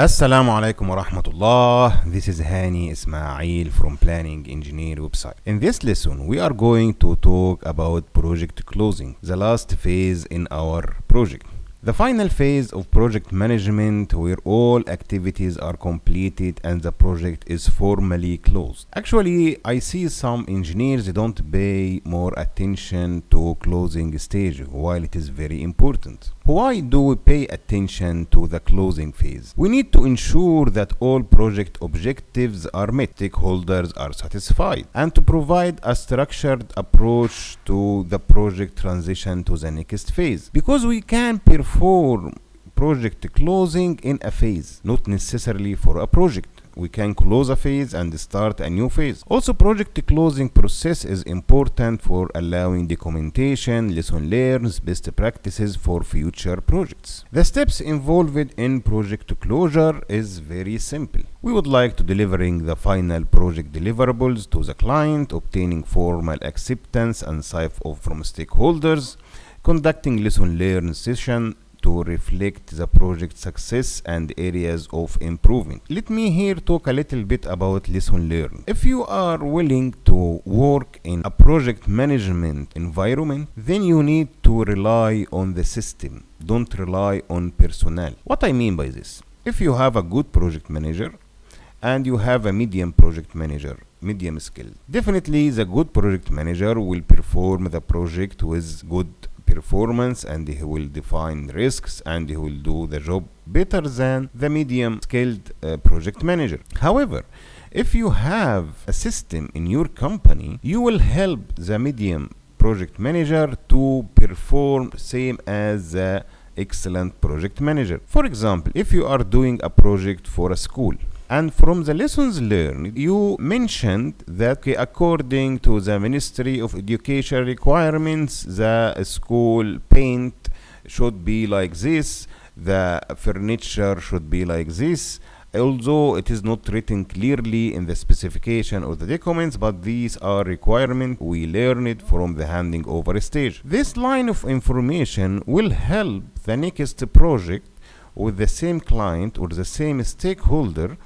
Assalamu alaikum wa rahmatullah. This is Hani Ismail from Planning Engineer website. In this lesson, we are going to talk about project closing, the last phase in our project. The final phase of project management where all activities are completed and the project is formally closed. Actually, I see some engineers don't pay more attention to closing stage while it is very important. Why do we pay attention to the closing phase? We need to ensure that all project objectives are met, stakeholders are satisfied, and to provide a structured approach to the project transition to the next phase. Because we can perform project closing in a phase, not necessarily for a project. We can close a phase and start a new phase. Also, project closing process is important for allowing documentation, lesson learned, best practices for future projects. The steps involved in project closure is very simple. We would like to delivering the final project deliverables to the client, obtaining formal acceptance and sign-off from stakeholders, conducting lesson learned session to reflect the project success and areas of improvement. Let me here talk a little bit about lesson learned. If you are willing to work in a project management environment, then you need to rely on the system. Don't rely on personnel. What I mean by this? If you have a good project manager and you have a medium project manager, medium skill, definitely the good project manager will perform the project with good performance, and he will define risks and he will do the job better than the medium skilled project manager. However, if you have a system in your company, you will help the medium project manager to perform same as the excellent project manager. For example, if you are doing a project for a school, and from the lessons learned, you mentioned that according to the Ministry of Education requirements, the school paint should be like this, the furniture should be like this, although it is not written clearly in the specification or the documents, but these are requirements we learned from the handing over stage. This line of information will help the next project with the same client or the same stakeholder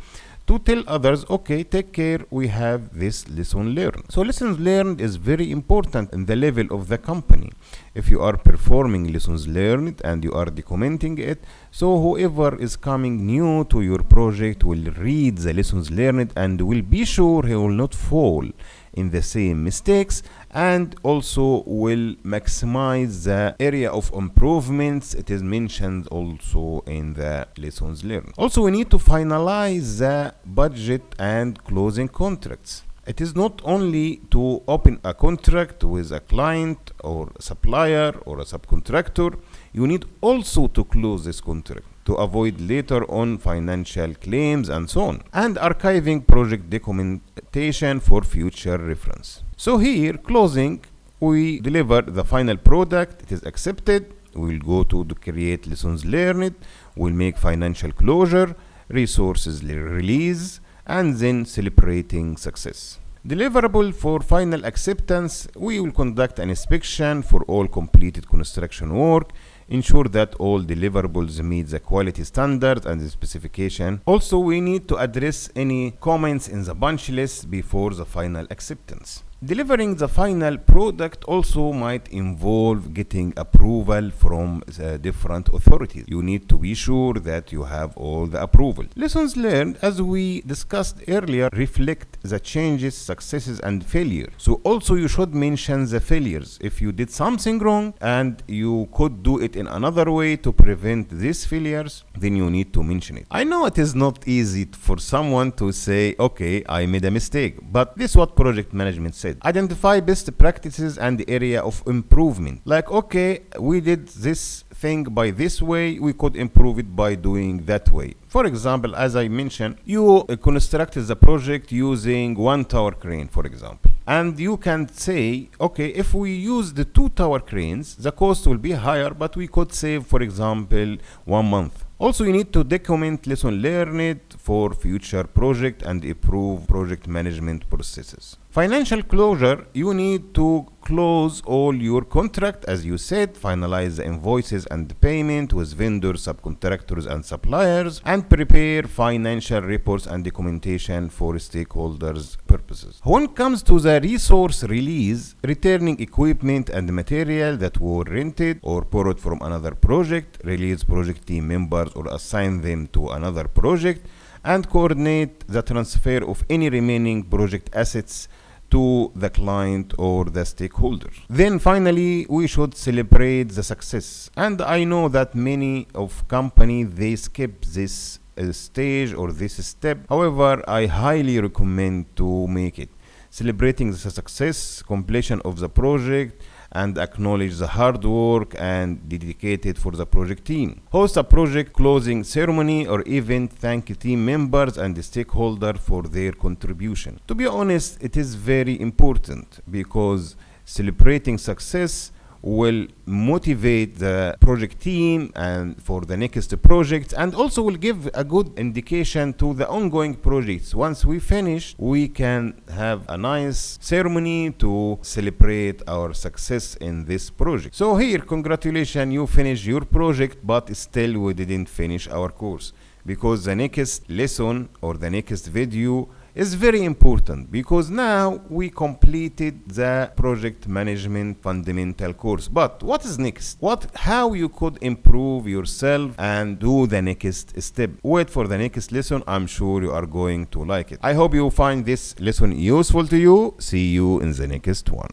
to tell others, okay, take care, we have this lesson learned. So lessons learned is very important in the level of the company. If you are performing lessons learned and you are documenting it, so whoever is coming new to your project will read the lessons learned and will be sure he will not fall in the same mistakes, and also will maximize the area of improvements. It is mentioned also in the lessons learned. Also, we need to finalize the budget and closing contracts. It is not only to open a contract with a client or a supplier or a subcontractor, you need also to close this contract to avoid later on financial claims and so on, and archiving project documentation for future reference. So here, closing, we deliver the final product, it is accepted, we'll go to create lessons learned, we'll make financial closure, resources release, and then celebrating success. Deliverable for final acceptance, we will conduct an inspection for all completed construction work, ensure that all deliverables meet the quality standard and the specification. Also, we need to address any comments in the punch list before the final acceptance. Delivering the final product also might involve getting approval from the different authorities. You need to be sure that you have all the approval. Lessons learned, as we discussed earlier, reflect the changes, successes, and failures. So also you should mention the failures. If you did something wrong and you could do it in another way to prevent these failures, then you need to mention it. I know it is not easy for someone to say, okay, I made a mistake, but this is what project management said. Identify best practices and the area of improvement. Like, okay, we did this thing by this way, we could improve it by doing that way. For example, as I mentioned, you constructed the project using one tower crane, for example. And you can say, okay, if we use the 2 tower cranes, the cost will be higher, but we could save, for example, 1 month. Also, you need to document lesson learned for future project and improve project management processes. Financial closure, you need to close all your contract, as you said, finalize the invoices and the payment with vendors, subcontractors, and suppliers, and prepare financial reports and documentation for stakeholders' purposes. When it comes to the resource release, returning equipment and material that were rented or borrowed from another project, release project team members or assign them to another project, and coordinate the transfer of any remaining project assets to the client or the stakeholder. Then finally, we should celebrate the success. And I know that many of companies, they skip this stage or this step. However, I highly recommend to make it. Celebrating the success, completion of the project, and acknowledge the hard work and dedicated for the project team. Host a project closing ceremony or event, thank team members and the stakeholder for their contribution. To be honest, it is very important because celebrating success will motivate the project team and for the next project, and also will give a good indication to the ongoing projects. Once we finish, we can have a nice ceremony to celebrate our success in this project. So here, congratulations, you finished your project, but still we didn't finish our course, because the next lesson or the next video is very important, because now we completed the project management fundamental course. But what is next? How you could improve yourself and do the next step? Wait for the next lesson. I'm sure you are going to like it. I hope you find this lesson useful to you. See you in the next one.